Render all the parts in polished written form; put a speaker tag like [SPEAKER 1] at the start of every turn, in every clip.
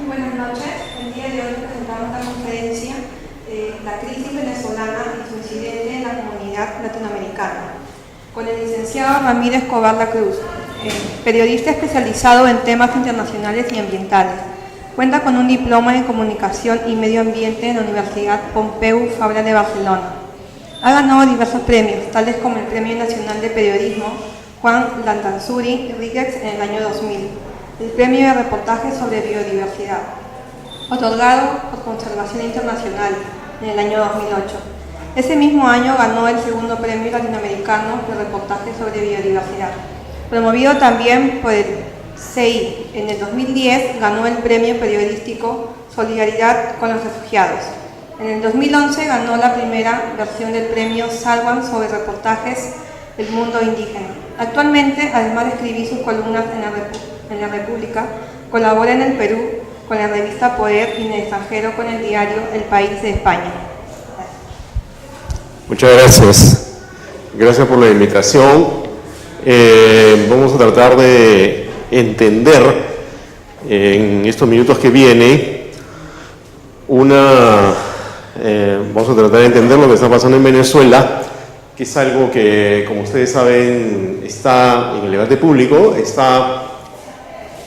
[SPEAKER 1] buenas noches. El día de hoy presentamos la conferencia La crisis venezolana y su incidencia en la comunidad latinoamericana, con el licenciado Ramírez Escobar La Cruz, periodista especializado en temas internacionales y ambientales. Cuenta con un diploma en Comunicación y Medio Ambiente en la Universidad Pompeu Fabra de Barcelona. Ha ganado diversos premios, tales como el Premio Nacional de Periodismo Juan Lantanzuri Ríguez en el año 2000, el Premio de Reportaje sobre Biodiversidad, otorgado por Conservación Internacional en el año 2008. Ese mismo año ganó el segundo Premio Latinoamericano de Reportaje sobre Biodiversidad, promovido también por el CEI. En el 2010 ganó el Premio Periodístico Solidaridad con los Refugiados. En el 2011 ganó la primera versión del Premio Salwan sobre reportajes del mundo indígena. Actualmente, además de escribir sus columnas en la República, colabora en el Perú con la revista Poder y en el extranjero con el diario El País de España.
[SPEAKER 2] Muchas gracias. Gracias por la invitación. Vamos a tratar de entender en estos minutos que viene vamos a tratar de entender lo que está pasando en Venezuela, que es algo que, como ustedes saben, está en el debate público, está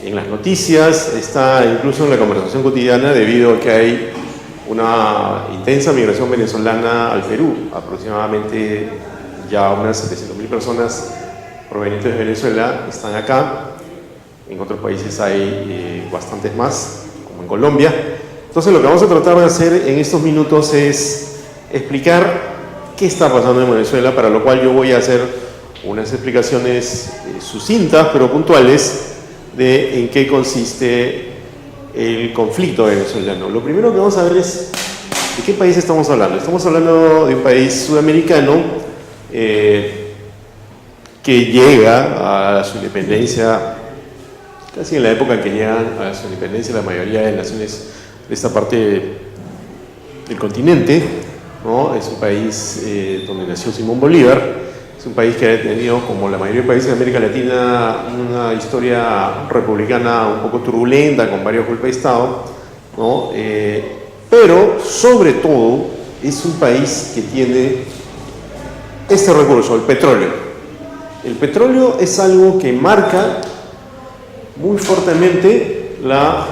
[SPEAKER 2] en las noticias, está incluso en la conversación cotidiana debido a que hay una intensa migración venezolana al Perú. Aproximadamente ya unas 700.000 personas provenientes de Venezuela están acá. En otros países hay bastantes más, como en Colombia. Entonces lo que vamos a tratar de hacer en estos minutos es explicar qué está pasando en Venezuela, para lo cual yo voy a hacer unas explicaciones sucintas pero puntuales de en qué consiste el conflicto venezolano. Lo primero que vamos a ver es de qué país estamos hablando. Estamos hablando de un país sudamericano que llega a su independencia casi en la época en que llegan a su independencia la mayoría de naciones de esta parte del continente, ¿no? Es un país donde nació Simón Bolívar. Es un país que ha tenido, como la mayoría de países de América Latina, una historia republicana un poco turbulenta, con varios golpes de Estado, ¿no? Pero, sobre todo, es un país que tiene este recurso, el petróleo. El petróleo es algo que marca muy fuertemente la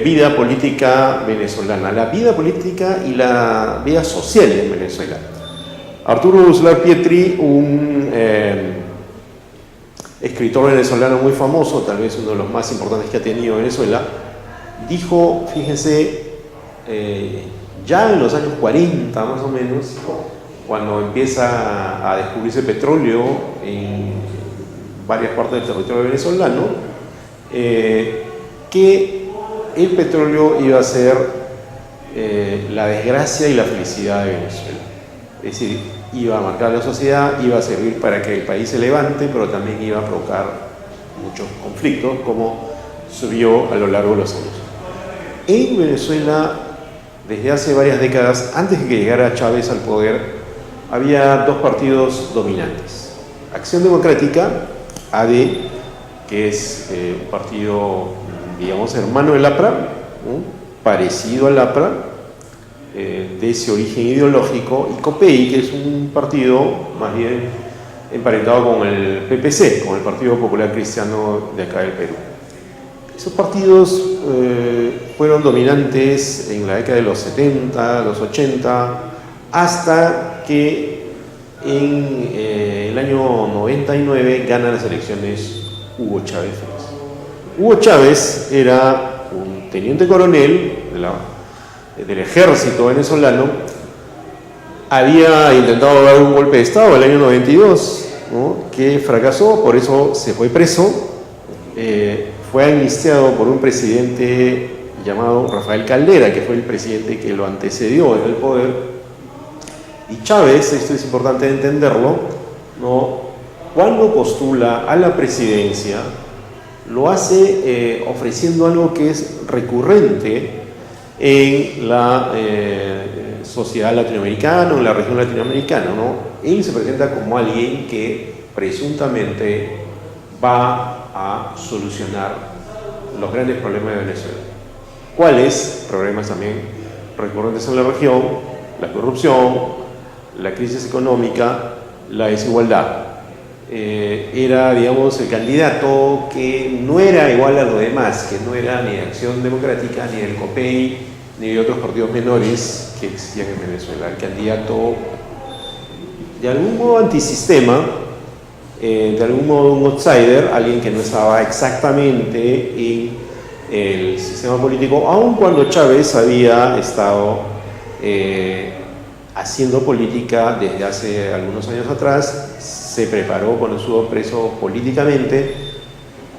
[SPEAKER 2] vida política venezolana, la vida política y la vida social en Venezuela. Arturo Uslar Pietri, un escritor venezolano muy famoso, tal vez uno de los más importantes que ha tenido Venezuela, dijo, fíjense, ya en los años 40 más o menos, cuando empieza a descubrirse petróleo en varias partes del territorio venezolano, que el petróleo iba a ser la desgracia y la felicidad de Venezuela. Es decir, iba a marcar la sociedad, iba a servir para que el país se levante, pero también iba a provocar muchos conflictos, como se vio a lo largo de los años. En Venezuela, desde hace varias décadas, antes de que llegara Chávez al poder, había dos partidos dominantes. Acción Democrática, AD, que es un partido, digamos, hermano del APRA, ¿no? Parecido al APRA, de ese origen ideológico, y COPEI, que es un partido más bien emparentado con el PPC, con el Partido Popular Cristiano de acá del Perú. Esos partidos fueron dominantes en la década de los 70, los 80, hasta que en el año 99 gana las elecciones Hugo Chávez Frías. Hugo Chávez era un teniente coronel del ejército venezolano, había intentado dar un golpe de Estado el año 92, ¿no? Que fracasó, por eso se fue preso, fue amnistiado por un presidente llamado Rafael Caldera, que fue el presidente que lo antecedió en el poder, y Chávez, esto es importante entenderlo, ¿no? Cuando postula a la presidencia, lo hace ofreciendo algo que es recurrente en la sociedad latinoamericana, en la región latinoamericana, ¿no? Él se presenta como alguien que presuntamente va a solucionar los grandes problemas de Venezuela. ¿Cuáles? Problemas también recurrentes en la región: la corrupción, la crisis económica, la desigualdad. Era, digamos, el candidato que no era igual a los demás, que no era ni de Acción Democrática, ni del COPEI, ni de otros partidos menores que existían en Venezuela. El candidato, de algún modo, antisistema, de algún modo un outsider, alguien que no estaba exactamente en el sistema político, aun cuando Chávez había estado haciendo política desde hace algunos años atrás. Se preparó cuando estuvo preso políticamente,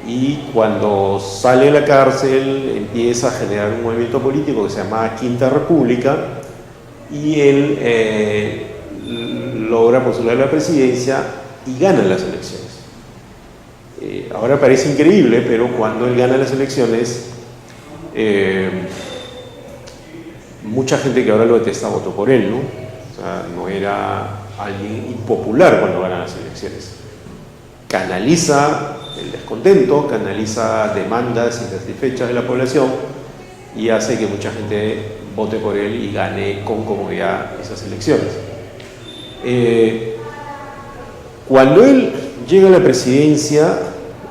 [SPEAKER 2] y cuando sale de la cárcel empieza a generar un movimiento político que se llamaba Quinta República, y él logra postular a la presidencia y gana las elecciones. Ahora parece increíble, pero cuando él gana las elecciones, mucha gente que ahora lo detesta votó por él, ¿no? O sea, no era alguien impopular cuando gana las elecciones. Canaliza el descontento, canaliza demandas insatisfechas de la población y hace que mucha gente vote por él y gane con comodidad esas elecciones. Cuando él llega a la presidencia,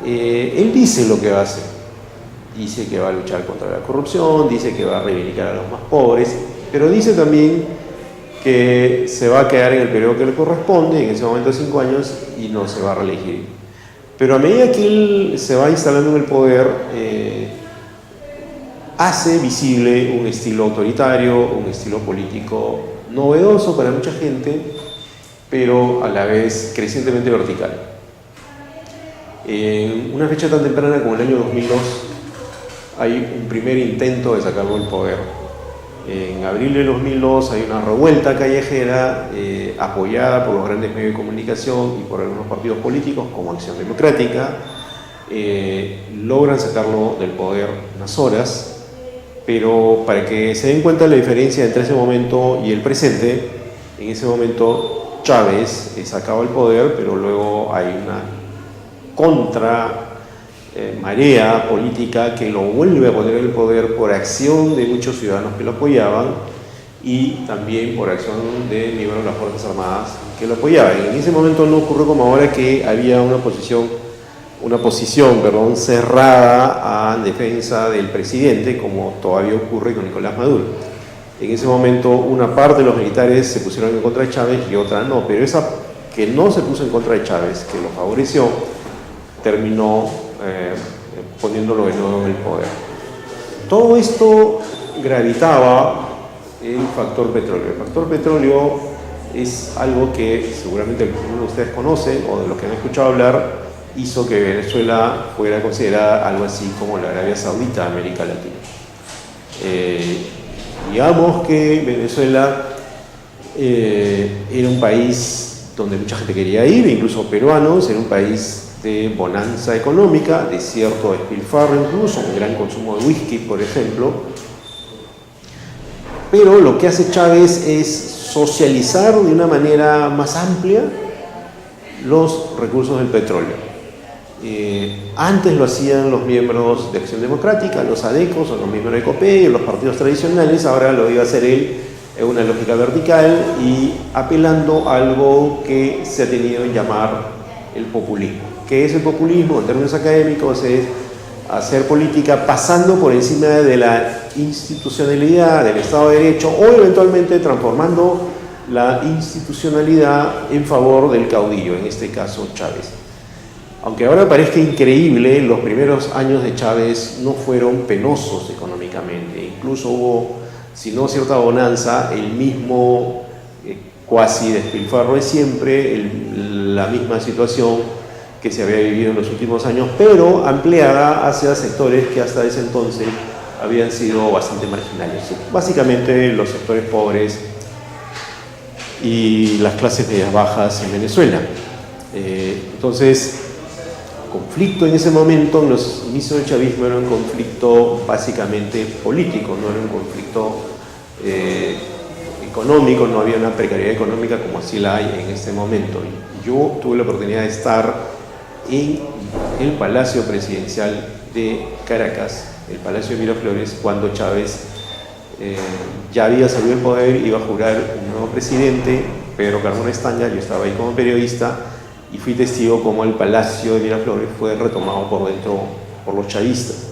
[SPEAKER 2] él dice lo que va a hacer. Dice que va a luchar contra la corrupción, dice que va a reivindicar a los más pobres, pero dice también que se va a quedar en el periodo que le corresponde, en ese momento 5 años, y no se va a reelegir. Pero a medida que él se va instalando en el poder, hace visible un estilo autoritario, un estilo político novedoso para mucha gente, pero a la vez crecientemente vertical. En una fecha tan temprana como el año 2002, hay un primer intento de sacarlo del poder. En abril de 2002 hay una revuelta callejera apoyada por los grandes medios de comunicación y por algunos partidos políticos como Acción Democrática. Logran sacarlo del poder unas horas, pero para que se den cuenta la diferencia entre ese momento y el presente, en ese momento Chávez sacaba el poder, pero luego hay una marea política que lo vuelve a poner en el poder por acción de muchos ciudadanos que lo apoyaban y también por acción de miembros de las Fuerzas Armadas que lo apoyaban. En ese momento no ocurrió como ahora, que había una posición cerrada a defensa del presidente, como todavía ocurre con Nicolás Maduro. En ese momento una parte de los militares se pusieron en contra de Chávez y otra no, pero esa que no se puso en contra de Chávez, que lo favoreció, terminó poniéndolo de nuevo en el poder. Todo esto gravitaba el factor petróleo. El factor petróleo es algo que seguramente algunos de ustedes conocen o de los que han escuchado hablar. Hizo que Venezuela fuera considerada algo así como la Arabia Saudita de América Latina. Digamos que Venezuela era un país donde mucha gente quería ir, incluso peruanos. Era un país de bonanza económica, de cierto despilfarro, incluso un gran consumo de whisky, por ejemplo. Pero lo que hace Chávez es socializar de una manera más amplia los recursos del petróleo. Antes lo hacían los miembros de Acción Democrática, los ADECOS, o los miembros de COPEI, los partidos tradicionales. Ahora lo iba a hacer él en una lógica vertical y apelando a algo que se ha tenido en llamar el populismo. ¿Qué es el populismo? En términos académicos es hacer política pasando por encima de la institucionalidad, del Estado de Derecho, o eventualmente transformando la institucionalidad en favor del caudillo, en este caso Chávez. Aunque ahora parezca increíble, los primeros años de Chávez no fueron penosos económicamente. Incluso hubo, si no cierta bonanza, el mismo cuasi despilfarro de siempre, la misma situación que se había vivido en los últimos años, pero ampliada hacia sectores que hasta ese entonces habían sido bastante marginales. Básicamente los sectores pobres y las clases medias bajas en Venezuela. Entonces, conflicto en ese momento, en los inicios del chavismo, era un conflicto básicamente político, no era un conflicto económico, no había una precariedad económica como así la hay en este momento. Yo tuve la oportunidad de estar en el Palacio Presidencial de Caracas el Palacio de Miraflores, cuando Chávez ya había salido del poder, iba a jurar un nuevo presidente, Pedro Carmona Estaña. Yo estaba ahí como periodista y fui testigo como el Palacio de Miraflores fue retomado por dentro por los chavistas.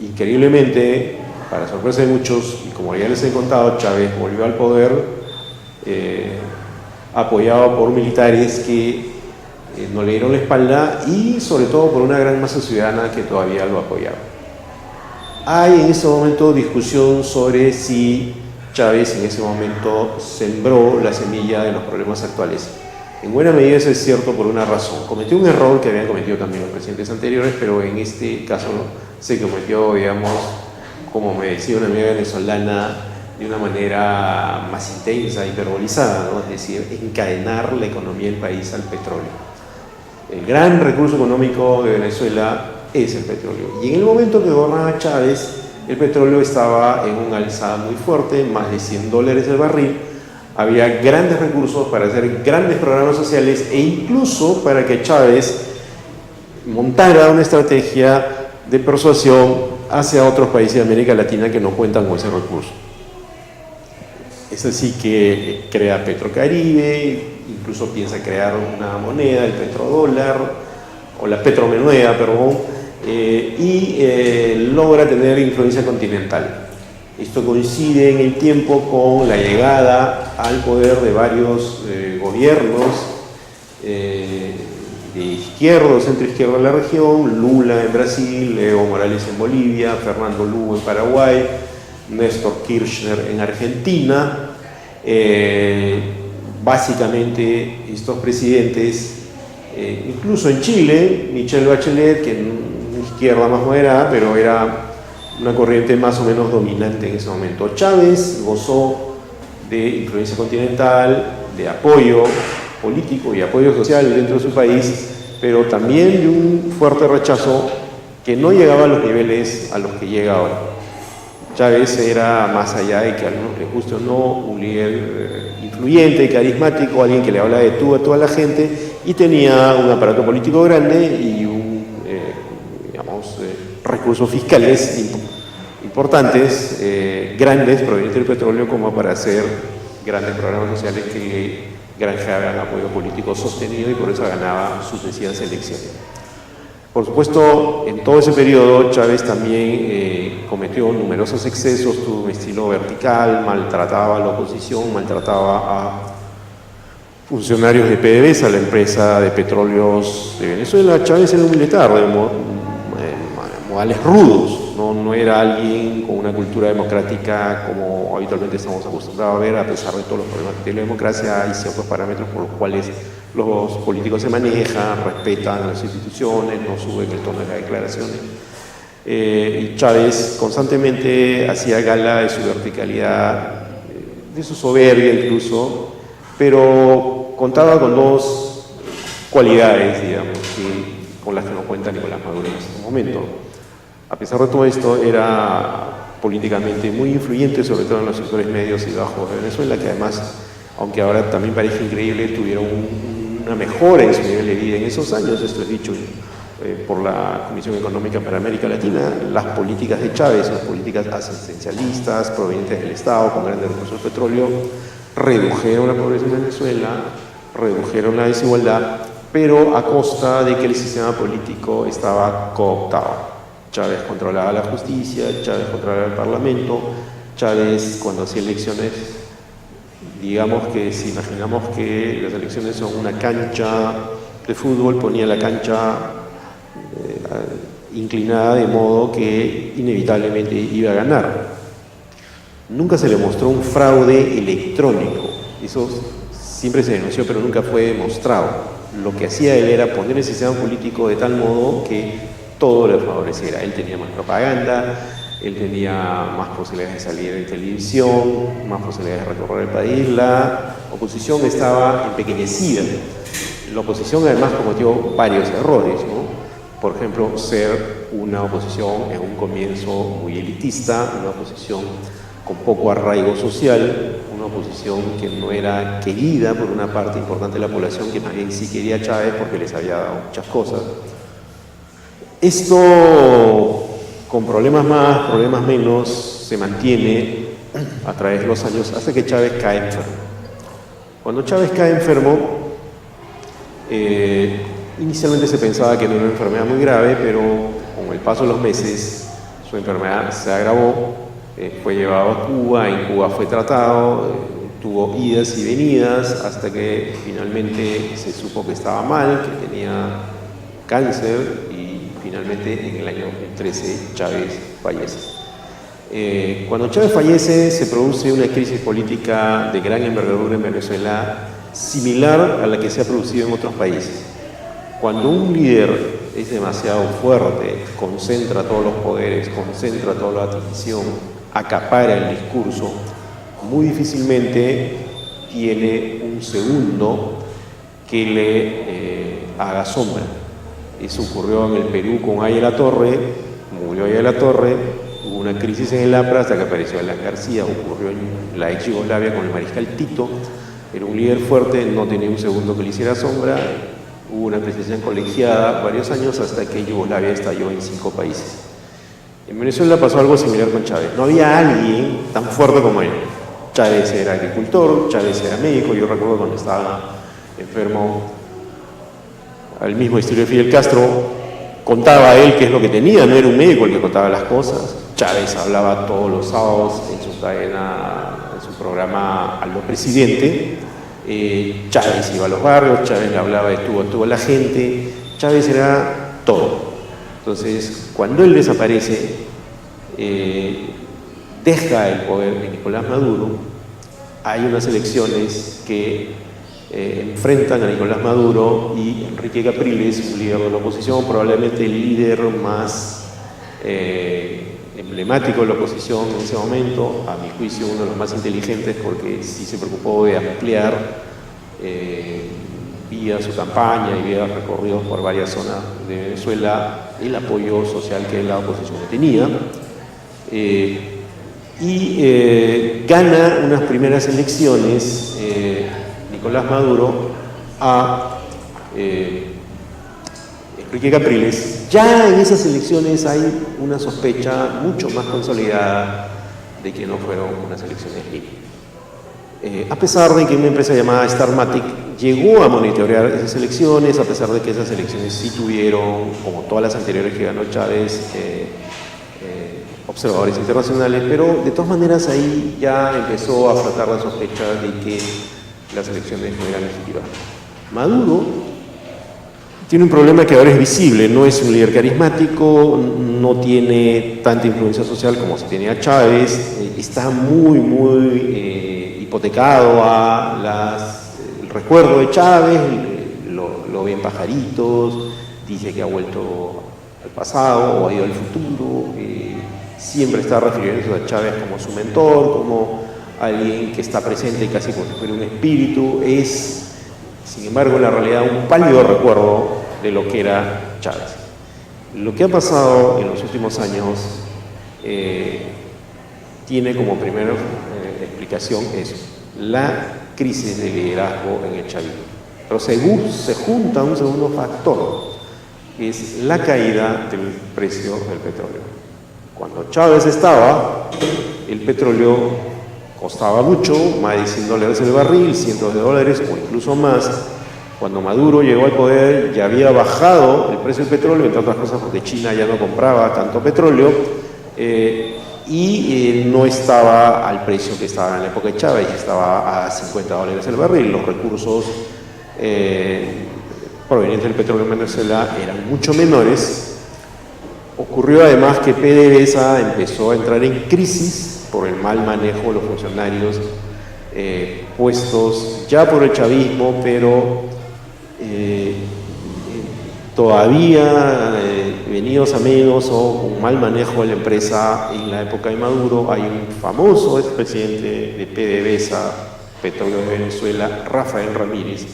[SPEAKER 2] Increíblemente, para sorpresa de muchos, y como ya les he contado, Chávez volvió al poder apoyado por militares que no le dieron la espalda y sobre todo por una gran masa ciudadana que todavía lo apoyaba. Hay en ese momento discusión sobre si Chávez en ese momento sembró la semilla de los problemas actuales. En buena medida eso es cierto por una razón. Cometió un error que habían cometido también los presidentes anteriores, pero en este caso se cometió, digamos, como me decía una amiga venezolana, de una manera más intensa, hiperbolizada, ¿no? Es decir, encadenar la economía del país al petróleo. El gran recurso económico de Venezuela es el petróleo. Y en el momento que gobernaba Chávez, el petróleo estaba en una alzada muy fuerte, más de $100 el barril. Había grandes recursos para hacer grandes programas sociales e incluso para que Chávez montara una estrategia de persuasión hacia otros países de América Latina que no cuentan con ese recurso. Es así que crea Petrocaribe, incluso piensa crear una moneda, el petrodólar, o la petromoneda, perdón, y logra tener influencia continental. Esto coincide en el tiempo con la llegada al poder de varios gobiernos de izquierda, centro-izquierda en la región, Lula en Brasil, Evo Morales en Bolivia, Fernando Lugo en Paraguay, Néstor Kirchner en Argentina. Básicamente estos presidentes, incluso en Chile, Michelle Bachelet, que en izquierda más moderada, pero era una corriente más o menos dominante en ese momento. Chávez gozó de influencia continental, de apoyo político y apoyo social dentro de su país, pero también de un fuerte rechazo que no llegaba a los niveles a los que llega ahora. Chávez era, más allá de que a algunos les guste o no, un líder influyente, carismático, alguien que le habla de tú a toda la gente, y tenía un aparato político grande y recursos fiscales importantes, grandes, provenientes del petróleo, como para hacer grandes programas sociales que granjeaban apoyo político sostenido y por eso ganaba sucesivas elecciones. Por supuesto, en todo ese periodo Chávez también cometió numerosos excesos, tuvo un estilo vertical, maltrataba a la oposición, maltrataba a funcionarios de PDVSA, a la empresa de petróleos de Venezuela. Chávez era un militar de modales rudos, no era alguien con una cultura democrática como habitualmente estamos acostumbrados a ver, a pesar de todos los problemas que tiene la democracia. Hay ciertos parámetros por los cuales los políticos se manejan, respetan las instituciones, no suben el tono de las declaraciones. Y Chávez constantemente hacía gala de su verticalidad, de su soberbia incluso, pero contaba con dos cualidades, digamos, con las que no cuenta Nicolás Maduro en este momento. A pesar de todo esto, era políticamente muy influyente, sobre todo en los sectores medios y bajos de Venezuela, que además, aunque ahora también parece increíble, tuvieron una mejora en su nivel de vida en esos años. Esto es dicho por la Comisión Económica para América Latina. Las políticas de Chávez, las políticas asistencialistas provenientes del Estado con grandes recursos de petróleo, redujeron la pobreza en Venezuela, redujeron la desigualdad, pero a costa de que el sistema político estaba cooptado. Chávez controlaba la justicia, Chávez controlaba el Parlamento. Chávez, cuando hacía elecciones, digamos que si imaginamos que las elecciones son una cancha de fútbol, ponía la cancha inclinada de modo que inevitablemente iba a ganar. Nunca se le mostró un fraude electrónico, eso siempre se denunció, pero nunca fue demostrado. Lo que hacía él era poner el sistema político de tal modo que todo le favoreciera. Él tenía más propaganda, él tenía más posibilidades de salir en televisión, más posibilidades de recorrer el país. La oposición estaba empequeñecida. La oposición además cometió varios errores, ¿no? Por ejemplo, ser una oposición en un comienzo muy elitista, una oposición con poco arraigo social, una oposición que no era querida por una parte importante de la población, que más bien sí quería a Chávez porque les había dado muchas cosas. Esto, con problemas más, problemas menos, se mantiene a través de los años hasta que Chávez cae enfermo. Cuando Chávez cae enfermo, inicialmente se pensaba que no era una enfermedad muy grave, pero con el paso de los meses su enfermedad se agravó, fue llevado a Cuba, en Cuba fue tratado, tuvo idas y venidas hasta que finalmente se supo que estaba mal, que tenía cáncer y finalmente en el año 2013 Chávez fallece. Cuando Chávez fallece se produce una crisis política de gran envergadura en Venezuela, similar a la que se ha producido en otros países. Cuando un líder es demasiado fuerte, concentra todos los poderes, concentra toda la atención, acapara el discurso, muy difícilmente tiene un segundo que le haga sombra. Eso ocurrió en el Perú con Aya La Torre, murió Aya La Torre, hubo una crisis en el APRA hasta que apareció Alan García, ocurrió en la ex Yugoslavia con el mariscal Tito, era un líder fuerte, no tenía un segundo que le hiciera sombra, hubo una presidencia colegiada varios años hasta que Yugoslavia estalló en 5 países. En Venezuela pasó algo similar con Chávez, no había alguien tan fuerte como él. Chávez era agricultor, Chávez era médico, yo recuerdo cuando estaba enfermo al mismo estilo de Fidel Castro, contaba él qué es lo que tenía, no era un médico el que contaba las cosas. Chávez hablaba todos los sábados en su cadena, en su programa Aldo Presidente. Chávez iba a los barrios, Chávez le hablaba de tú a tú a la gente, Chávez era todo. Entonces, cuando él desaparece, deja el poder de Nicolás Maduro, hay unas elecciones que enfrentan a Nicolás Maduro y Enrique Capriles, un líder de la oposición, probablemente el líder más emblemático de la oposición en ese momento, a mi juicio uno de los más inteligentes porque sí se preocupó de ampliar vía su campaña y vía recorridos por varias zonas de Venezuela el apoyo social que la oposición tenía. Gana unas primeras elecciones Nicolás Maduro a Enrique Capriles. Ya en esas elecciones hay una sospecha mucho más consolidada de que no fueron unas elecciones libres. A pesar de que una empresa llamada Starmatic llegó a monitorear esas elecciones, a pesar de que esas elecciones sí tuvieron, como todas las anteriores que ganó Chávez, observadores internacionales, pero de todas maneras ahí ya empezó a flotar la sospecha de que las elecciones no eran legítimas. Maduro tiene un problema que ahora es visible, no es un líder carismático, no tiene tanta influencia social como se tenía Chávez, está muy hipotecado a el recuerdo de Chávez, lo ve en pajaritos, dice que ha vuelto al pasado o ha ido al futuro, siempre está refiriéndose a Chávez como su mentor, como alguien que está presente casi como si fuera un espíritu, es, sin embargo, en la realidad un pálido recuerdo de lo que era Chávez. Lo que ha pasado en los últimos años tiene como primera explicación eso, la crisis de liderazgo en el chavismo. Pero se junta un segundo factor, que es la caída del precio del petróleo. Cuando Chávez estaba, el petróleo costaba mucho, más de $100 el barril, cientos de dólares o incluso más. Cuando Maduro llegó al poder ya había bajado el precio del petróleo, entre otras cosas porque China ya no compraba tanto petróleo y no estaba al precio que estaba en la época de Chávez, ya estaba a $50 el barril. Los recursos provenientes del petróleo en Venezuela eran mucho menores. Ocurrió además que PDVSA empezó a entrar en crisis por el mal manejo de los funcionarios puestos ya por el chavismo, pero todavía venidos a menos o con mal manejo de la empresa en la época de Maduro. Hay un famoso expresidente de PDVSA, Petróleo de Venezuela, Rafael Ramírez,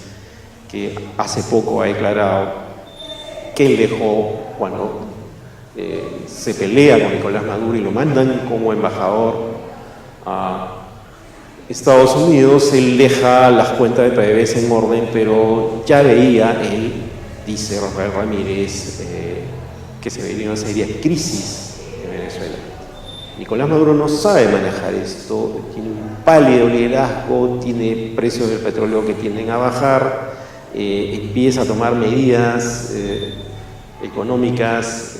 [SPEAKER 2] que hace poco ha declarado que él dejó cuando se pelea con Nicolás Maduro y lo mandan como embajador a Estados Unidos, él deja las cuentas de PDVSA en orden, pero ya veía, él dice Rafael Ramírez, que se venía una seria crisis en Venezuela. Nicolás Maduro no sabe manejar esto, tiene un pálido liderazgo, tiene precios del petróleo que tienden a bajar, empieza a tomar medidas económicas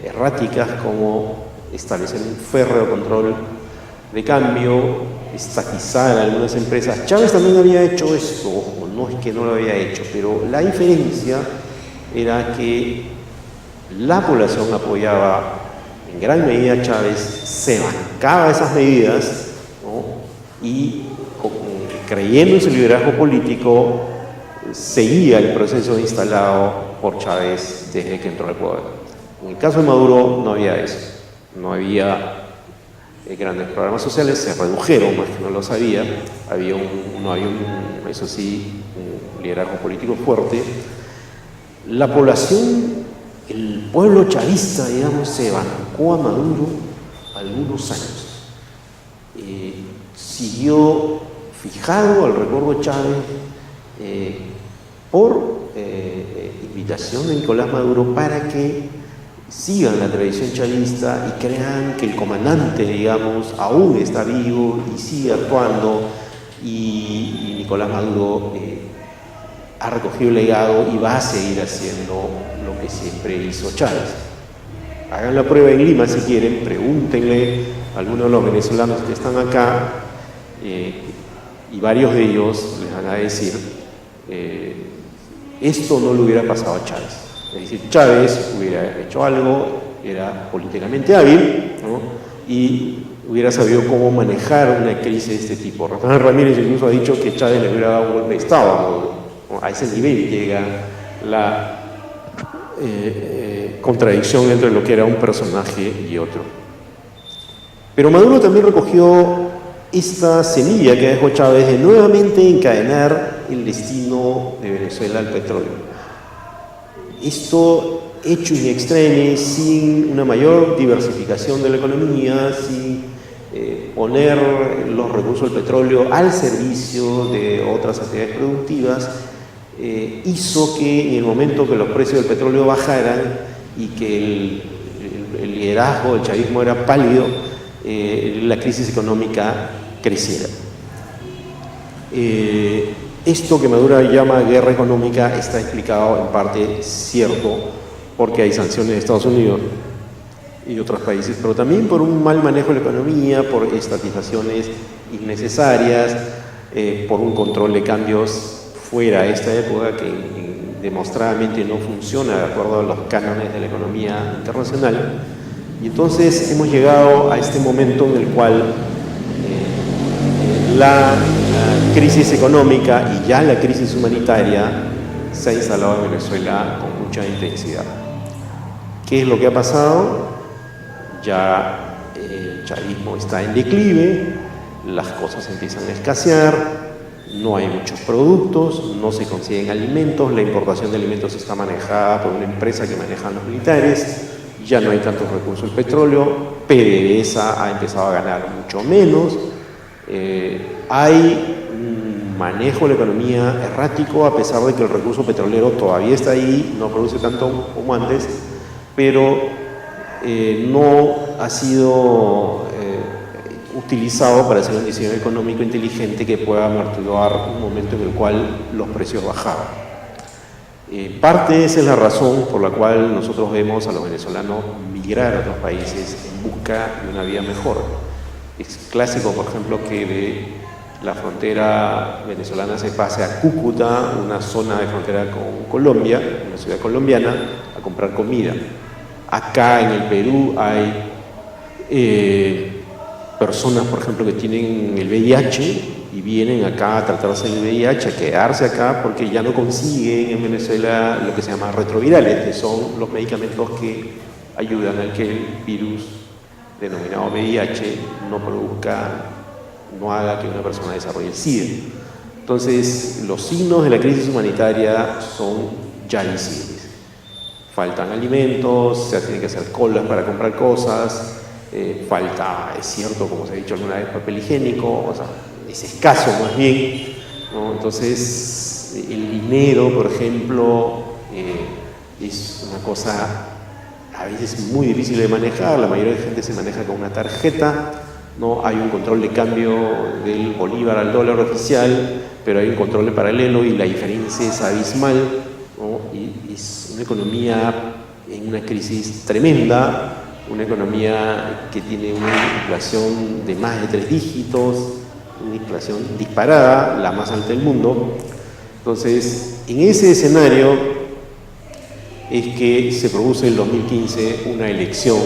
[SPEAKER 2] erráticas como establecer un férreo control de cambio, estatizar algunas empresas. Chávez también había hecho esto, ojo, no es que no lo había hecho, pero la diferencia era que la población apoyaba en gran medida a Chávez, se bancaba esas medidas, ¿no? Y creyendo en su liderazgo político, seguía el proceso instalado por Chávez desde que entró al poder. En el caso de Maduro no había eso, no había grandes programas sociales, se redujeron, más que no lo sabía, no había eso sí, un liderazgo político fuerte. La población, el pueblo chavista, digamos, se bancó a Maduro algunos años. Siguió fijado al recuerdo de Chávez por invitación de Nicolás Maduro para que sigan la tradición chavista y crean que el comandante, digamos, aún está vivo y sigue actuando, y Nicolás Maduro ha recogido el legado y va a seguir haciendo lo que siempre hizo Chávez. Hagan la prueba en Lima si quieren, pregúntenle a algunos de los venezolanos que están acá y varios de ellos les van a decir esto no le hubiera pasado a Chávez. Es decir, Chávez hubiera hecho algo, era políticamente hábil, ¿no? Y hubiera sabido cómo manejar una crisis de este tipo. Rafael Ramírez incluso ha dicho que Chávez le hubiera dado un golpe de Estado, ¿no? A ese nivel llega la contradicción entre lo que era un personaje y otro. Pero Maduro también recogió esta semilla que dejó Chávez de nuevamente encadenar el destino de Venezuela al petróleo. Esto hecho in extremis, sin una mayor diversificación de la economía, sin poner los recursos del petróleo al servicio de otras actividades productivas, hizo que en el momento que los precios del petróleo bajaran y que el liderazgo del chavismo era pálido, la crisis económica creciera. Esto que Maduro llama guerra económica está explicado en parte cierto porque hay sanciones de Estados Unidos y otros países, pero también por un mal manejo de la economía, por estatizaciones innecesarias, por un control de cambios fuera de esta época que demostradamente no funciona de acuerdo a los cánones de la economía internacional. Y entonces hemos llegado a este momento en el cual la crisis económica y ya la crisis humanitaria se ha instalado en Venezuela con mucha intensidad. ¿Qué es lo que ha pasado? Ya el chavismo está en declive, las cosas empiezan a escasear, no hay muchos productos, no se consiguen alimentos, la importación de alimentos está manejada por una empresa que manejan los militares, ya no hay tantos recursos del petróleo, PDVSA ha empezado a ganar mucho menos, hay un manejo de la economía errático a pesar de que el recurso petrolero todavía está ahí, no produce tanto como antes, pero no ha sido utilizado para hacer un diseño económico inteligente que pueda amortiguar un momento en el cual los precios bajaban. Parte de esa es la razón por la cual nosotros vemos a los venezolanos migrar a otros países en busca de una vida mejor. Es clásico, por ejemplo, que de la frontera venezolana se pase a Cúcuta, una zona de frontera con Colombia, una ciudad colombiana, a comprar comida. Acá en el Perú hay personas, por ejemplo, que tienen el VIH y vienen acá a tratarse del VIH, a quedarse acá porque ya no consiguen en Venezuela lo que se llama retrovirales, que son los medicamentos que ayudan a que el virus denominado VIH no haga que una persona desarrolle el SIDA. Entonces, los signos de la crisis humanitaria son ya visibles. Faltan alimentos, se tienen que hacer colas para comprar cosas, falta, es cierto, como se ha dicho alguna vez, papel higiénico, o sea, es escaso más bien, ¿no? Entonces, el dinero, por ejemplo, es una cosa a veces muy difícil de manejar, la mayoría de gente se maneja con una tarjeta, ¿no? Hay un control de cambio del bolívar al dólar oficial, pero hay un control de paralelo y la diferencia es abismal, ¿no? Y es una economía en una crisis tremenda, una economía que tiene una inflación de más de 3 dígitos, una inflación disparada, la más alta del mundo. Entonces, en ese escenario es que se produce en el 2015 una elección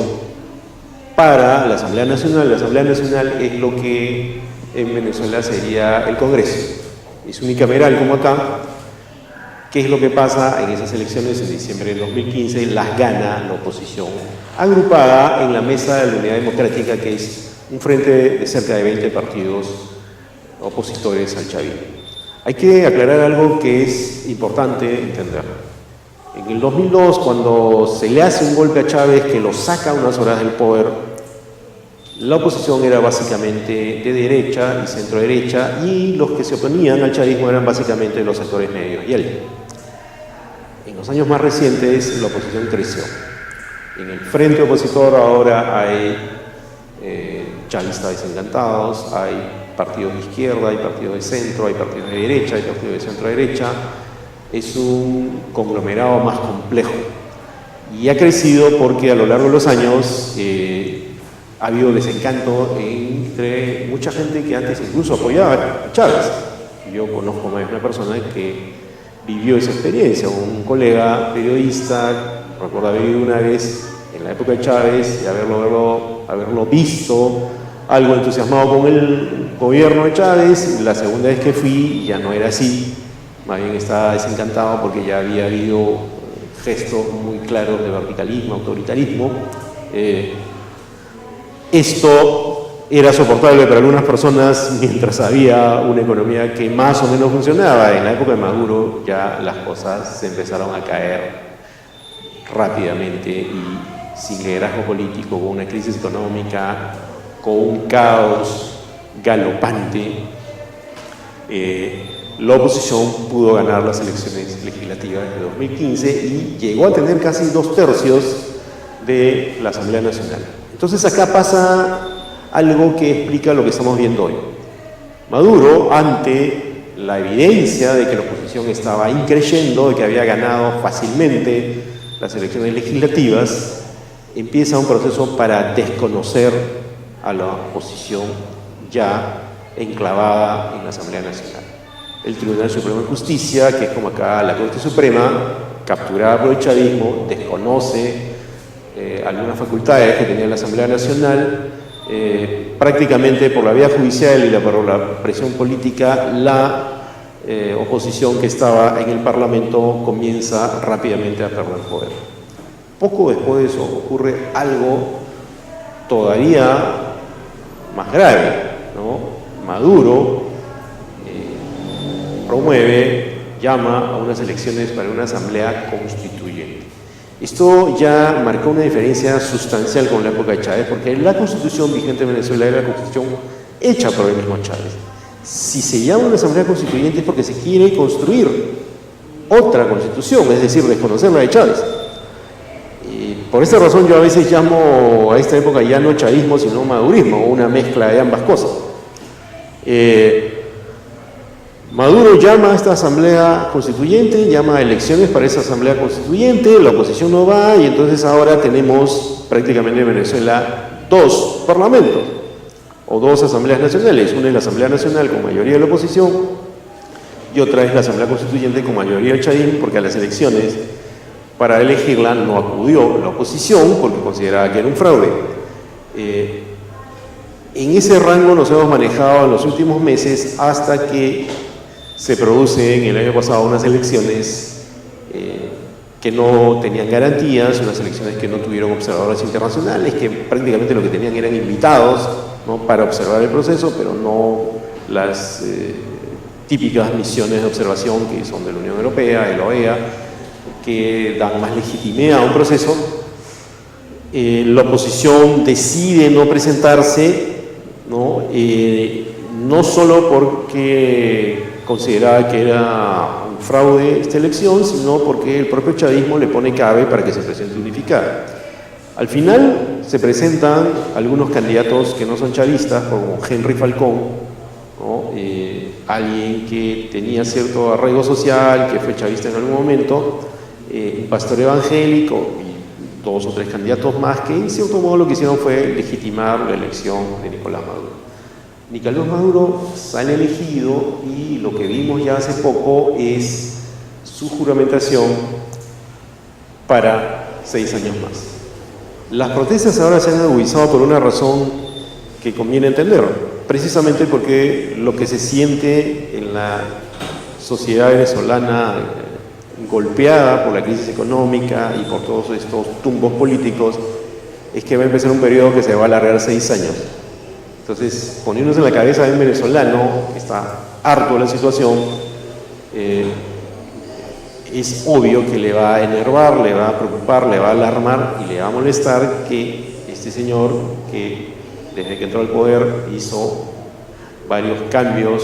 [SPEAKER 2] para la Asamblea Nacional. La Asamblea Nacional es lo que en Venezuela sería el Congreso. Es unicameral como acá. ¿Qué es lo que pasa en esas elecciones en diciembre del 2015? Las gana la oposición, agrupada en la Mesa de la Unidad Democrática, que es un frente de cerca de 20 partidos opositores al chavismo. Hay que aclarar algo que es importante entender. En el 2002, cuando se le hace un golpe a Chávez que lo saca unas horas del poder, la oposición era básicamente de derecha y centro derecha, y los que se oponían al chavismo eran básicamente los sectores medios y él. En los años más recientes la oposición creció. En el frente opositor ahora hay chavistas desencantados, hay partidos de izquierda, hay partidos de centro, hay partidos de derecha, hay partidos de centro derecha. Es un conglomerado más complejo y ha crecido porque a lo largo de los años ha habido desencanto entre mucha gente que antes incluso apoyaba a Chávez. Yo conozco más de una persona que vivió esa experiencia, un colega periodista, recuerdo haber ido una vez en la época de Chávez y haberlo visto algo entusiasmado con el gobierno de Chávez. La segunda vez que fui ya no era así, más bien estaba desencantado porque ya había habido gestos muy claros de verticalismo, autoritarismo. Esto era soportable para algunas personas mientras había una economía que más o menos funcionaba. En la época de Maduro ya las cosas se empezaron a caer rápidamente y sin liderazgo político, con una crisis económica, con un caos galopante, la oposición pudo ganar las elecciones legislativas de 2015 y llegó a tener casi 2/3 de la Asamblea Nacional. Entonces acá pasa algo que explica lo que estamos viendo hoy. Maduro, ante la evidencia de que la oposición estaba increyendo, de que había ganado fácilmente las elecciones legislativas, empieza un proceso para desconocer a la oposición ya enclavada en la Asamblea Nacional. El Tribunal Supremo de Justicia, que es como acá la Corte Suprema, capturada por el chavismo, desconoce algunas facultades que tenía la Asamblea Nacional. Prácticamente por la vía judicial y por la presión política, la oposición que estaba en el Parlamento comienza rápidamente a perder poder. Poco después de eso ocurre algo todavía más grave, ¿no? Maduro llama a unas elecciones para una asamblea constituyente. Esto ya marcó una diferencia sustancial con la época de Chávez, porque la constitución vigente en Venezuela era la constitución hecha por el mismo Chávez. Si se llama una asamblea constituyente es porque se quiere construir otra constitución, es decir, desconocer la de Chávez. Por esa razón yo a veces llamo a esta época ya no chavismo, sino madurismo, una mezcla de ambas cosas. Maduro llama a esta asamblea constituyente, llama a elecciones para esa asamblea constituyente, la oposición no va y entonces ahora tenemos prácticamente en Venezuela 2 parlamentos o 2 asambleas nacionales. Una es la Asamblea Nacional con mayoría de la oposición y otra es la Asamblea Constituyente con mayoría del chavismo, porque a las elecciones para elegirla no acudió la oposición porque consideraba que era un fraude. En ese rango nos hemos manejado en los últimos meses hasta que se producen el año pasado unas elecciones que no tenían garantías, unas elecciones que no tuvieron observadores internacionales, que prácticamente lo que tenían eran invitados, ¿no?, para observar el proceso, pero no las típicas misiones de observación que son de la Unión Europea, de la OEA, que dan más legitimidad a un proceso. La oposición decide no presentarse, no solo porque consideraba que era un fraude esta elección, sino porque el propio chavismo le pone cabe para que se presente unificada. Al final se presentan algunos candidatos que no son chavistas, como Henry Falcón, ¿no? Alguien que tenía cierto arraigo social, que fue chavista en algún momento, un pastor evangélico y 2 o 3 candidatos más que en cierto modo lo que hicieron fue legitimar la elección de Nicolás Maduro. Nicolás Maduro sale elegido y lo que vimos ya hace poco es su juramentación para 6 años más. Las protestas ahora se han agudizado por una razón que conviene entender, precisamente porque lo que se siente en la sociedad venezolana golpeada por la crisis económica y por todos estos tumbos políticos es que va a empezar un periodo que se va a alargar 6 años. Entonces, poniéndose en la cabeza de un venezolano que está harto de la situación, es obvio que le va a enervar, le va a preocupar, le va a alarmar y le va a molestar que este señor, que desde que entró al poder hizo varios cambios,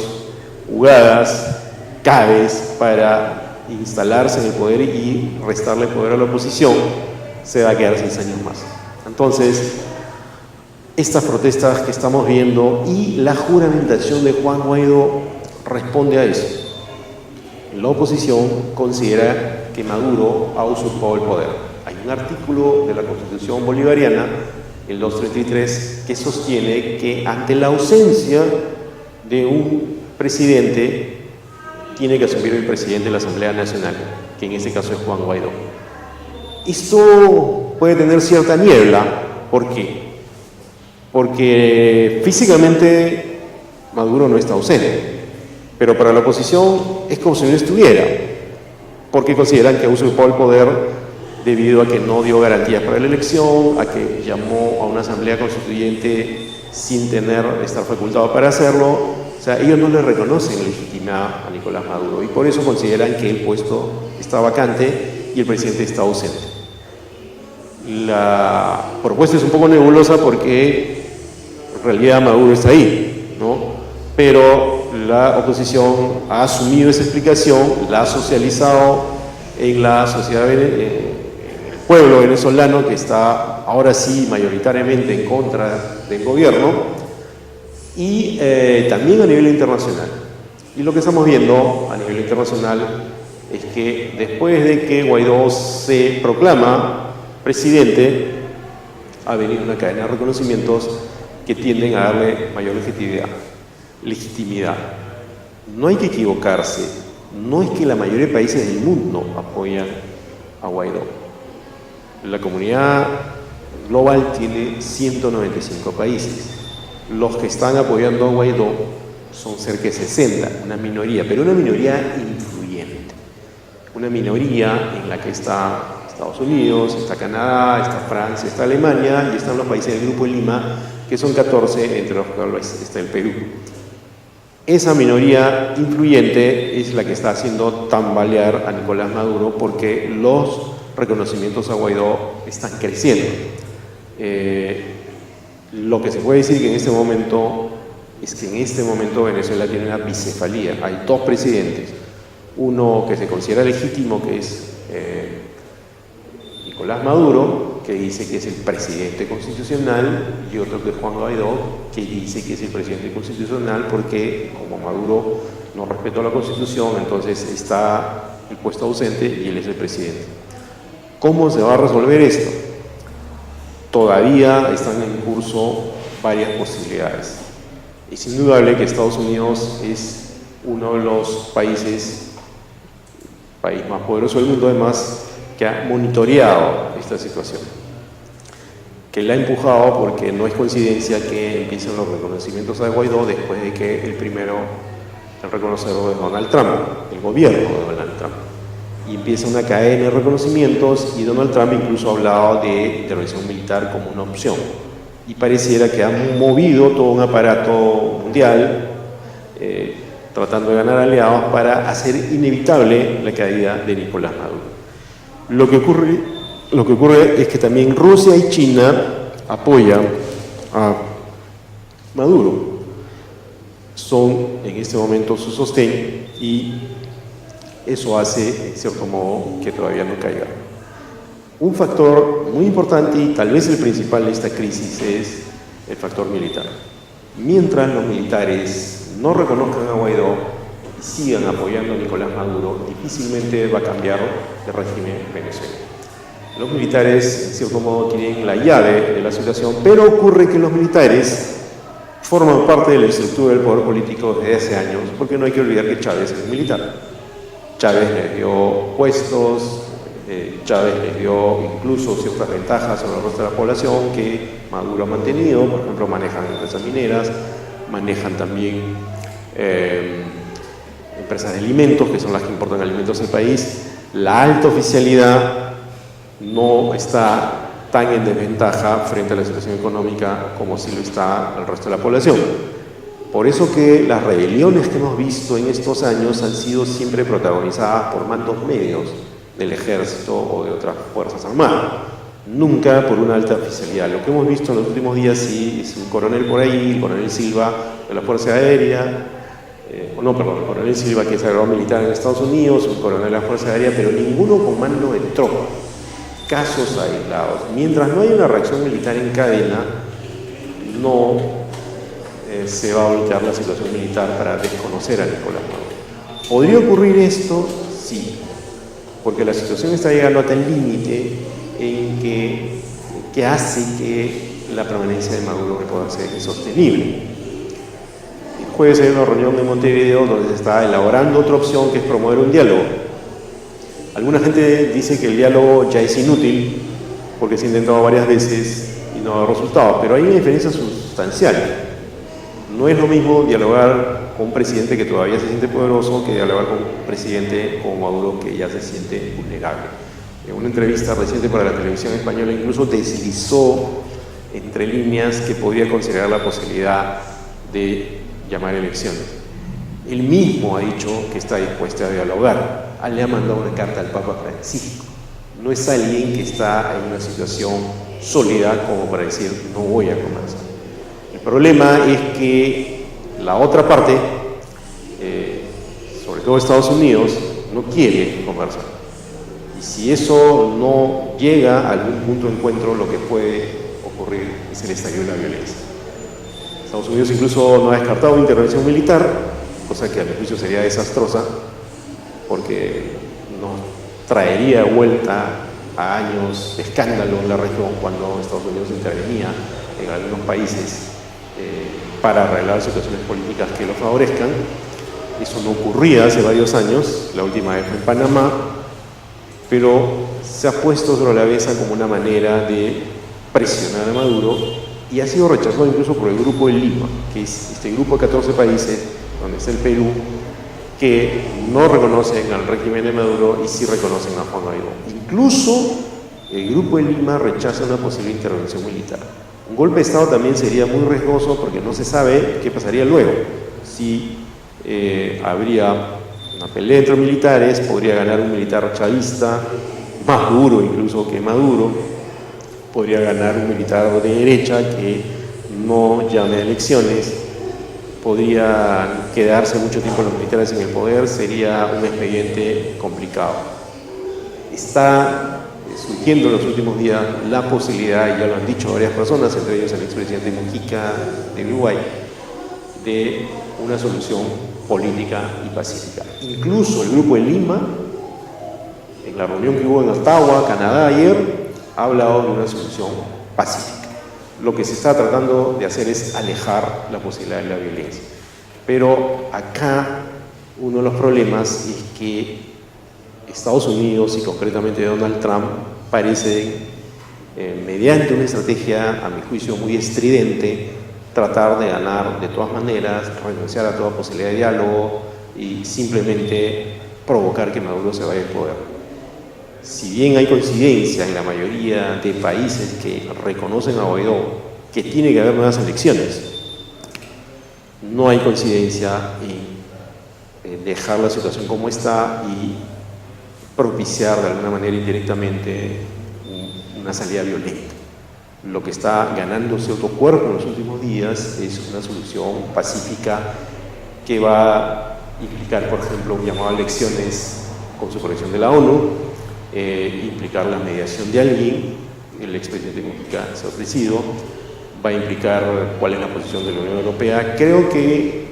[SPEAKER 2] jugadas, caves para instalarse en el poder y restarle poder a la oposición, se va a quedar 6 años más. Entonces, estas protestas que estamos viendo y la juramentación de Juan Guaidó responde a eso. La oposición considera que Maduro ha usurpado el poder. Hay un artículo de la Constitución bolivariana, el 233, que sostiene que ante la ausencia de un presidente tiene que asumir el presidente de la Asamblea Nacional, que en este caso es Juan Guaidó. Esto puede tener cierta niebla. ¿Por qué? Porque físicamente Maduro no está ausente, pero para la oposición es como si no estuviera, porque consideran que usurpó el poder debido a que no dio garantías para la elección, a que llamó a una asamblea constituyente sin estar facultado para hacerlo. O sea, ellos no le reconocen legitimidad a Nicolás Maduro y por eso consideran que el puesto está vacante y el presidente está ausente. La propuesta es un poco nebulosa porque en realidad Maduro está ahí, ¿no? Pero la oposición ha asumido esa explicación, la ha socializado en la sociedad, en el pueblo venezolano, que está ahora sí mayoritariamente en contra del gobierno, y también a nivel internacional. Y lo que estamos viendo a nivel internacional es que después de que Guaidó se proclama presidente, ha venido una cadena de reconocimientos que tienden a darle mayor legitimidad. No hay que equivocarse, no es que la mayoría de países del mundo apoyan a Guaidó. La comunidad global tiene 195 países. Los que están apoyando a Guaidó son cerca de 60, una minoría, pero una minoría influyente. Una minoría en la que está Estados Unidos, está Canadá, está Francia, está Alemania y están los países del Grupo de Lima, que son 14, entre los cuales está el Perú. Esa minoría influyente es la que está haciendo tambalear a Nicolás Maduro porque los reconocimientos a Guaidó están creciendo. Lo que se puede decir que en este momento es que en este momento Venezuela tiene una bicefalía. Hay 2 presidentes, uno que se considera legítimo, que es Nicolás Maduro, que dice que es el presidente constitucional, y otro que es Juan Guaidó, que dice que es el presidente constitucional porque como Maduro no respetó la Constitución, entonces está el puesto ausente y él es el presidente. ¿Cómo se va a resolver esto? Todavía están en curso varias posibilidades. Es indudable que Estados Unidos es uno de los país más poderoso del mundo, además, que ha monitoreado esta situación, que la ha empujado, porque no es coincidencia que empiecen los reconocimientos a Guaidó después de que el reconocedor es Donald Trump, el gobierno de Donald Trump. Y empieza una cadena de reconocimientos y Donald Trump incluso ha hablado de intervención militar como una opción. Y pareciera que han movido todo un aparato mundial tratando de ganar aliados para hacer inevitable la caída de Nicolás Maduro. Lo que ocurre es que también Rusia y China apoyan a Maduro. Son en este momento su sostén y eso hace, en cierto modo, que todavía no caiga. Un factor muy importante y tal vez el principal de esta crisis es el factor militar. Mientras los militares no reconozcan a Guaidó y sigan apoyando a Nicolás Maduro, difícilmente va a cambiar el régimen venezolano. Los militares, en cierto modo, tienen la llave de la situación, pero ocurre que los militares forman parte de la estructura del poder político desde hace años, porque no hay que olvidar que Chávez es militar. Chávez les dio puestos, Chávez les dio incluso ciertas ventajas sobre el resto de la población que Maduro ha mantenido. Por ejemplo, manejan empresas mineras, manejan también empresas de alimentos, que son las que importan alimentos al país. La alta oficialidad no está tan en desventaja frente a la situación económica como si lo está el resto de la población. Por eso que las rebeliones que hemos visto en estos años han sido siempre protagonizadas por mandos medios del ejército o de otras fuerzas armadas, nunca por una alta oficialidad. Lo que hemos visto en los últimos días sí es un coronel por ahí, el coronel Silva de la Fuerza Aérea, el coronel Silva, que es agregado militar en Estados Unidos, un coronel de la Fuerza Aérea, pero ninguno con mando de tropa. Casos aislados. Mientras no haya una reacción militar en cadena, no se va a voltear la situación militar para desconocer a Nicolás Maduro. ¿Podría ocurrir esto? Sí, porque la situación está llegando a tal límite en que hace que la permanencia de Maduro en el poder sea insostenible. El jueves hay una reunión en Montevideo donde se está elaborando otra opción, que es promover un diálogo. Alguna gente dice que el diálogo ya es inútil porque se ha intentado varias veces y no ha dado resultados, pero hay una diferencia sustancial. No es lo mismo dialogar con un presidente que todavía se siente poderoso que dialogar con un presidente como Maduro que ya se siente vulnerable. En una entrevista reciente para la televisión española incluso deslizó entre líneas que podría considerar la posibilidad de llamar elecciones. Él mismo ha dicho que está dispuesto a dialogar. Le ha mandado una carta al Papa Francisco. No es alguien que está en una situación sólida como para decir no voy a conversar. El problema es que la otra parte, sobre todo Estados Unidos, no quiere conversar. Y si eso no llega a algún punto de encuentro, lo que puede ocurrir es el estallido de la violencia. Estados Unidos incluso no ha descartado intervención militar, cosa que a mi juicio sería desastrosa, porque nos traería vuelta a años de escándalo en la región cuando Estados Unidos intervenía en algunos países para arreglar situaciones políticas que lo favorezcan. Eso no ocurría hace varios años, la última vez fue en Panamá, pero se ha puesto sobre la mesa como una manera de presionar a Maduro y ha sido rechazado incluso por el Grupo de Lima, que es este grupo de 14 países, donde está el Perú, que no reconocen al régimen de Maduro y sí reconocen a Juan Guaidó. Incluso el Grupo de Lima rechaza una posible intervención militar. Un golpe de Estado también sería muy riesgoso porque no se sabe qué pasaría luego. Si habría una pelea entre militares, podría ganar un militar chavista, más duro incluso que Maduro, podría ganar un militar de derecha que no llame a elecciones, podría quedarse mucho tiempo los militares en el poder, sería un expediente complicado. Está surgiendo en los últimos días la posibilidad, y ya lo han dicho varias personas, entre ellos el expresidente Mujica de Uruguay, de una solución política y pacífica. Incluso el Grupo de Lima, en la reunión que hubo en Ottawa, Canadá, ayer, ha hablado de una solución pacífica. Lo que se está tratando de hacer es alejar la posibilidad de la violencia. Pero acá uno de los problemas es que Estados Unidos y concretamente Donald Trump parecen, mediante una estrategia, a mi juicio, muy estridente, tratar de ganar de todas maneras, renunciar a toda posibilidad de diálogo y simplemente provocar que Maduro se vaya del poder. Si bien hay coincidencia en la mayoría de países que reconocen a Guaidó que tiene que haber nuevas elecciones, no hay coincidencia en dejar la situación como está y propiciar de alguna manera indirectamente una salida violenta. Lo que está ganándose otro cuerpo en los últimos días es una solución pacífica que va a implicar, por ejemplo, un llamado a elecciones con supervisión de la ONU, implicar la mediación de alguien, el expresidente Mujica se ha ofrecido, va a implicar cuál es la posición de la Unión Europea. Creo que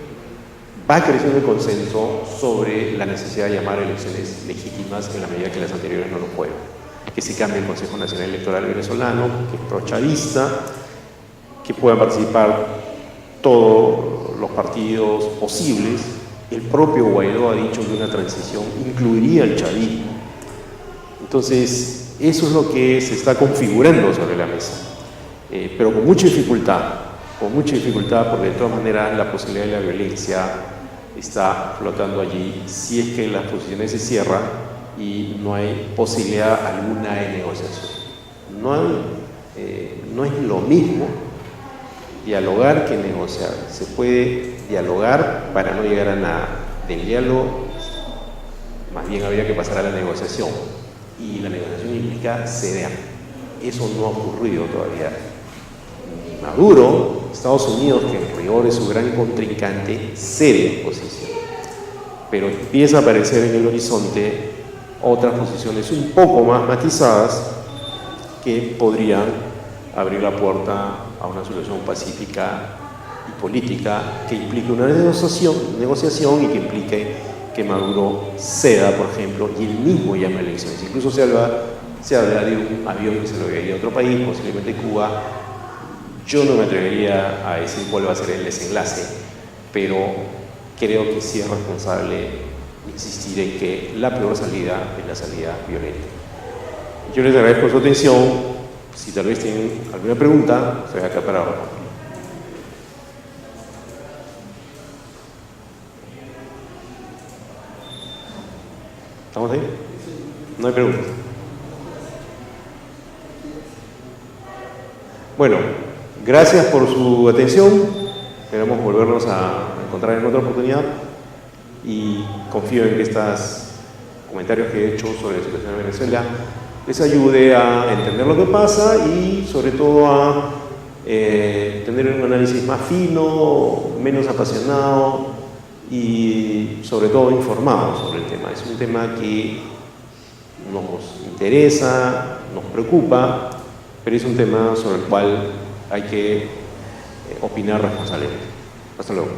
[SPEAKER 2] va creciendo el consenso sobre la necesidad de llamar a elecciones legítimas en la medida que las anteriores no lo fueron. Que se cambie el Consejo Nacional Electoral venezolano, que es prochavista, que puedan participar todos los partidos posibles. El propio Guaidó ha dicho que una transición incluiría el chavismo. Entonces, eso es lo que se está configurando sobre la mesa, pero con mucha dificultad, porque de todas maneras la posibilidad de la violencia está flotando allí si es que las posiciones se cierran y no hay posibilidad alguna de negociación. No es lo mismo dialogar que negociar. Se puede dialogar para no llegar a nada. Del diálogo, más bien habría que pasar a la negociación. Y la negociación implica ceder. Eso no ha ocurrido todavía. Maduro, Estados Unidos, que en rigor es su gran contrincante, cede posición. Pero empieza a aparecer en el horizonte otras posiciones un poco más matizadas que podrían abrir la puerta a una solución pacífica y política que implique una negociación y que implique que Maduro ceda, por ejemplo, y él mismo llame a elecciones. Incluso se habla de un avión que se lo enviaría a otro país, posiblemente Cuba. Yo no me atrevería a decir cuál va a ser el desenlace, pero creo que sí es responsable insistir en que la peor salida es la salida violenta. Yo les agradezco su atención. Si tal vez tienen alguna pregunta, estoy acá para responder. ¿Estamos ahí? No hay preguntas. Bueno, gracias por su atención. Esperamos volvernos a encontrar en otra oportunidad y confío en que estos comentarios que he hecho sobre la situación de Venezuela les ayude a entender lo que pasa y sobre todo a tener un análisis más fino, menos apasionado y sobre todo informado sobre el tema. Es un tema que nos interesa, nos preocupa, pero es un tema sobre el cual hay que opinar responsablemente. Hasta luego.